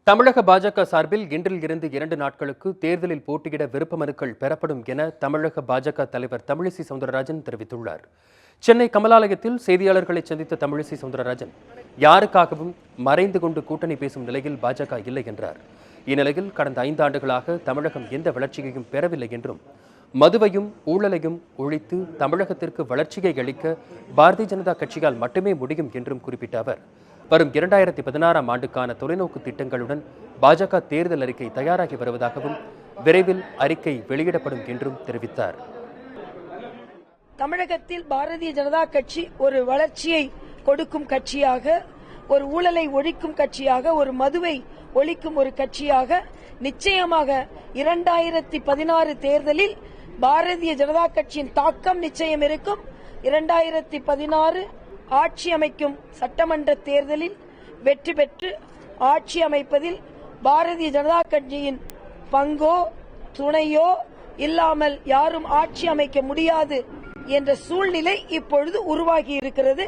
தமிழக பாஜக சார்பில் இன்றில் இருந்து 2 நாட்களுக்கு தேர்தலில் போட்டியிட விருப்ப மனுக்கள் பெறப்படும் என தமிழக பாஜக தலைவர் தமிழிசை சவுந்தரராஜன் தெரிவித்துள்ளார். சென்னை கமலாலயத்தில் செய்தியாளர்களை சந்தித்த தமிழிசை சவுந்தரராஜன் யாருக்காகவும் மறைந்து கொண்டு கூட்டணி பேசும் நிலையில் பாஜக இல்லை என்றார். இந்நிலையில் கடந்த 5 ஆண்டுகளாக தமிழகம் எந்த வளர்ச்சியையும் பெறவில்லை என்றும் மதுவையும் ஊழலையும் ஒழித்து தமிழகத்திற்கு வளர்ச்சியை அளிக்க பாரதிய ஜனதா கட்சியால் மட்டுமே முடியும் என்றும் குறிப்பிட்ட அவர் வரும் 2016ஆம் ஆண்டுக்கான தொலைநோக்கு திட்டங்களுடன் பாஜக தேர்தல் அறிக்கை தயாராகி வருவதாகவும் விரைவில் அறிக்கை வெளியிடப்படும் என்றும் தெரிவித்தார். தமிழகத்தில் பாரதிய ஜனதா கட்சி ஒரு வளர்ச்சியை கொடுக்கும் கட்சியாக, ஒரு ஊழலை ஒழிக்கும் கட்சியாக, ஒரு மதுவை ஒழிக்கும் ஒரு கட்சியாக நிச்சயமாக 2016 தேர்தலில் பாரதிய ஜனதா கட்சியின் தாக்கம் நிச்சயம் இருக்கும். 2016 ஆட்சி அமைக்கும் சட்டமன்ற தேர்தலில் வெற்றி பெற்று ஆட்சி அமைப்பதில் பாரதிய ஜனதா கட்சியின் பங்கோ துணையோ இல்லாமல் யாரும் ஆட்சி அமைக்க முடியாது என்ற சூழ்நிலை இப்பொழுது உருவாகி இருக்கிறது.